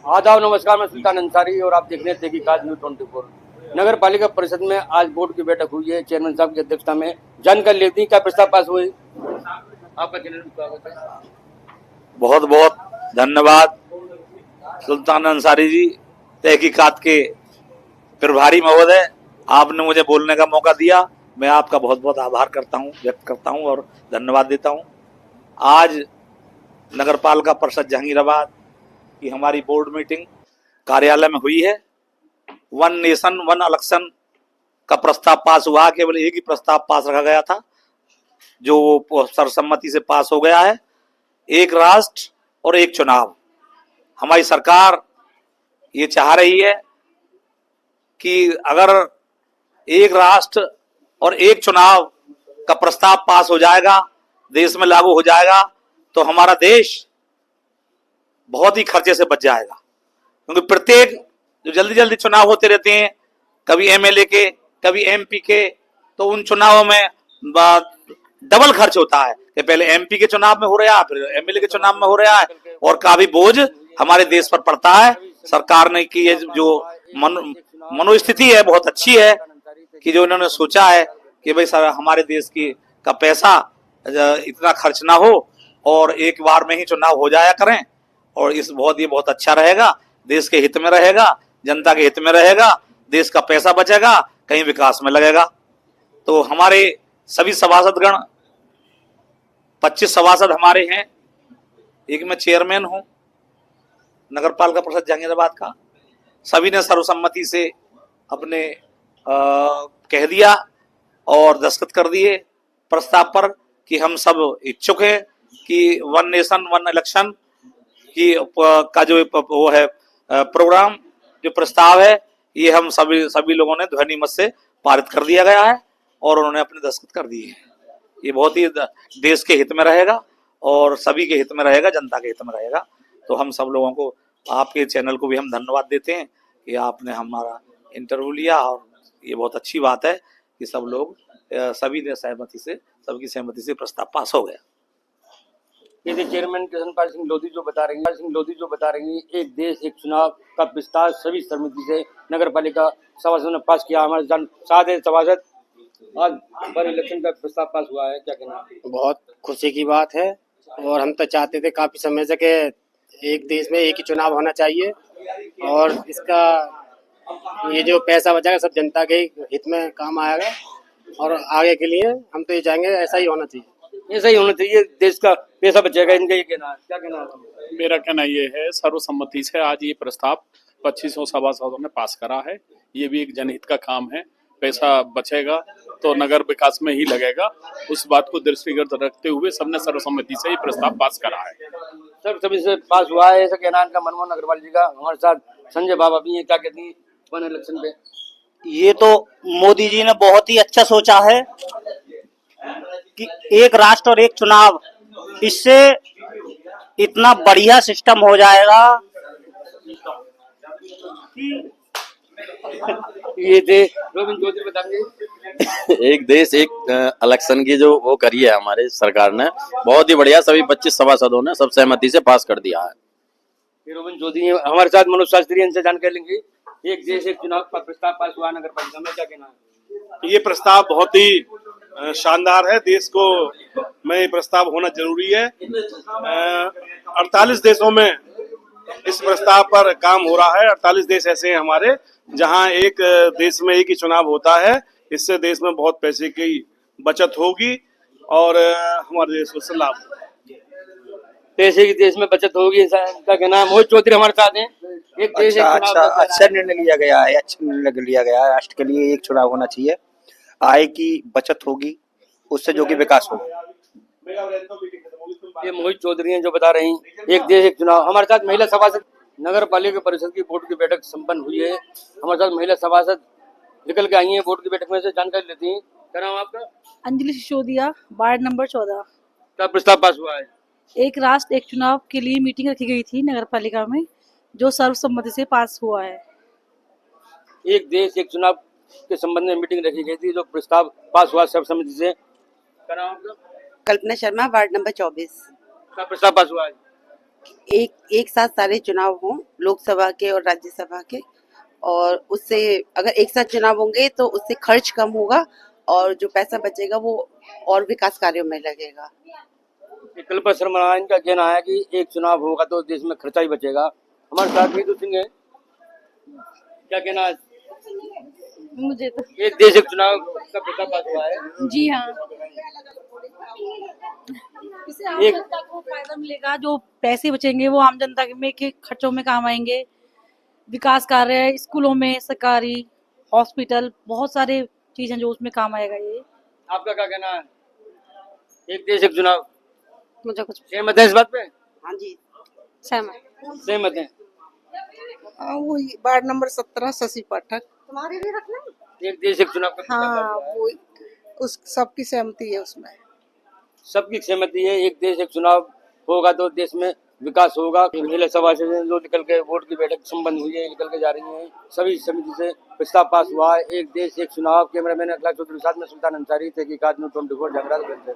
आदाब नमस्कार, मैं सुल्तान अंसारी और आप देख रहे हैं तहकीकात न्यूज़ 24। नगर पालिका परिषद में आज बोर्ड की बैठक हुई है। चेयरमैन साहब की अध्यक्षता में जानकारी लेती है क्या प्रस्ताव पास हुए। आपका चैनल में स्वागत है। बहुत बहुत धन्यवाद सुल्तान अंसारी जी, तहकीकात के प्रभारी महोदय, आपने मुझे बोलने का मौका दिया। मैं आपका बहुत बहुत आभार व्यक्त करता हूं और धन्यवाद देता हूं। आज नगरपालिका परिषद जहांगीराबाद की हमारी बोर्ड मीटिंग कार्यालय में हुई है। वन नेशन वन इलेक्शन का प्रस्ताव पास हुआ। केवल एक ही प्रस्ताव पास रखा गया था जो सर्वसम्मति से पास हो गया है। एक राष्ट्र और एक चुनाव। हमारी सरकार ये चाह रही है कि अगर एक राष्ट्र और एक चुनाव का प्रस्ताव पास हो जाएगा, देश में लागू हो जाएगा, तो हमारा देश बहुत ही खर्चे से बच जाएगा। क्योंकि प्रत्येक जो जल्दी जल्दी चुनाव होते रहते हैं, कभी एमएलए के, कभी एमपी के, तो उन चुनावों में डबल खर्च होता है कि पहले एमपी के चुनाव में हो रहा है, फिर एमएलए के चुनाव में हो रहा है, और काफी बोझ हमारे देश पर पड़ता है। सरकार ने की ये जो मनोस्थिति है बहुत अच्छी है कि जो इन्होंने सोचा है कि भाई सर हमारे देश की का पैसा इतना खर्च ना हो और एक बार में ही चुनाव हो जाया करें, और इस ये बहुत अच्छा रहेगा, देश के हित में रहेगा, जनता के हित में रहेगा, देश का पैसा बचेगा, कहीं विकास में लगेगा। तो हमारे सभी सभासदगण 25 सभासद हमारे हैं, एक मैं चेयरमैन हूं नगरपालिका परिषद जहांगीराबाद का। सभी ने सर्वसम्मति से अपने कह दिया और दस्तखत कर दिए प्रस्ताव पर कि हम सब इच्छुक हैं कि वन नेशन वन इलेक्शन की का जो वो है प्रोग्राम, जो प्रस्ताव है, ये हम सभी लोगों ने ध्वनि मत से पारित कर दिया गया है और उन्होंने अपने दस्तखत कर दिए हैं। ये बहुत ही देश के हित में रहेगा और सभी के हित में रहेगा, जनता के हित में रहेगा। तो हम सब लोगों को, आपके चैनल को भी हम धन्यवाद देते हैं कि आपने हमारा इंटरव्यू लिया, और ये बहुत अच्छी बात है कि सब लोग सबकी सहमति से प्रस्ताव पास हो गया। जैसे चेयरमैन कृष्णपाल सिंह लोधी जो बता रही हैं, एक देश एक चुनाव का विस्तार सभी समिति से नगर पालिका सभासदों ने पास किया। हमारे साथ है सभासद, आज पर इलेक्शन का प्रस्ताव पास हुआ है, क्या कहना है? बहुत खुशी की बात है, और हम तो चाहते थे काफी समय से कि एक देश में एक ही चुनाव होना चाहिए, और इसका ये जो पैसा बचाएगा सब जनता के हित में काम आएगा, और आगे के लिए हम तो ये चाहेंगे ऐसा ही होना चाहिए। ऐसा ही होना चाहिए, देश का पैसा बचेगा। इनका ये कहना है, क्या कहना है? मेरा कहना ये है, सर्वसम्मति से आज ये प्रस्ताव 2500 सभासदों ने पास करा है। ये भी एक जनहित का काम है। पैसा बचेगा तो नगर विकास में ही लगेगा, उस बात को दृष्टिगत रखते हुए सबने सर्वसम्मति से ये प्रस्ताव पास करा है। सर्वसम्मति से पास हुआ है, ऐसा कहना है इनका मनमोहन अग्रवाल जी का। हमारे साथ संजय बाबा भी है, क्या कहती है वन इलेक्शन पे? ये तो मोदी जी ने बहुत ही अच्छा सोचा है कि एक राष्ट्र और एक चुनाव, इससे इतना बढ़िया सिस्टम हो जाएगा। ये थे रोबिन चौधरी, बताएंगे। एक देश एक इलेक्शन की जो वो करी है हमारे सरकार ने, बहुत ही बढ़िया। सभी 25 सभासदों ने सब सहमति से पास कर दिया है। रोबिन चौधरी हमारे साथ, मनोज शास्त्री, इनसे जानकारी लेंगे। एक देश एक चुनाव का प्रस्ताव पास हुआ नगर पालिका में, क्या कहना है? ये प्रस्ताव बहुत ही शानदार है। देश को में ये प्रस्ताव होना जरूरी है। 48 देशों में इस प्रस्ताव पर काम हो रहा है। 48 देश ऐसे हैं हमारे जहां एक देश में एक ही चुनाव होता है। इससे देश में बहुत पैसे की बचत होगी और हमारे देश को लाभ होगा। पैसे की देश में बचत होगी, इनका कहना है। मोहित चौधरी हमारे साथ हैं। एक देश अच्छा निर्णय लिया गया है। अच्छा निर्णय लिया गया है। राष्ट्र के लिए एक चुनाव होना चाहिए। आय की बचत होगी, उससे जो कि विकास होगा। ये मोहित चौधरी हैं जो बता रही हैं, एक देश एक चुनाव। हमारे साथ महिला सभासद, नगर पालिका परिषद की बोर्ड की बैठक संपन्न हुई है। हमारे साथ महिला सभासद निकल के आई हैं बोर्ड की बैठक में से, जानकारी लेती हैं। क्या नाम आपका? Anjali Sisodia, ward number 14। क्या प्रस्ताव पास हुआ है? एक राष्ट्र एक चुनाव के लिए मीटिंग रखी गई थी नगर पालिका में, जो सर्वसम्मति से पास हुआ है। एक देश एक चुनाव के संबंध में मीटिंग रखी गई थी, जो प्रस्ताव पास हुआ सर्वसम्मति से। क्या नाम आपका? कल्पना शर्मा, वार्ड नंबर 24। क्या प्रस्ताव पास हुआ है? एक साथ सारे चुनाव हों, लोकसभा के और राज्यसभा के, और उससे अगर एक साथ चुनाव होंगे तो उससे खर्च कम होगा और जो पैसा बचेगा वो और विकास कार्यों में लगेगा। विकल्प शर्मा इनका कहना है कि एक चुनाव होगा तो देश में खर्चा ही बचेगा। हमारे साथ नीतू सिंह है, क्या कहना है? मुझे तो एक देश एक चुनाव का प्रस्ताव पास हुआ है। जी हाँ, इससे आम एक- जनता को फायदा मिलेगा। जो पैसे बचेंगे वो आम जनता के खर्चों में काम आएंगे। विकास कार्य स्कूलों में, सरकारी हॉस्पिटल, बहुत सारे चीज हैं जो उसमें काम आएगा ये। आपका क्या कहना है? एक देश एक चुनाव, मुझे कुछ सहमत है इस बात पे? हाँ जी सहमत। सहमत है। वो वार्ड नंबर 17 शशि पाठक। तुम्हारे लिए रखना एक देश एक चुनाव का प्रस्ताव हाँ पास हुआ है। वो उस सबकी सहमति है उसमें। सबकी सहमति है, एक देश एक चुनाव होगा तो देश में विकास होगा। महिला सभा से जो निकल के वोट की बैठक संपन्न हुई है, निकल के जा रही है, सभी समिति से प्रस्ताव पास हुआ है। एक देश एक चुनाव। कैमरामैन अखिलेश चौधरी के साथ में सुल्तान अंसारी, तहकीकात न्यूज़ 24 जंगराल।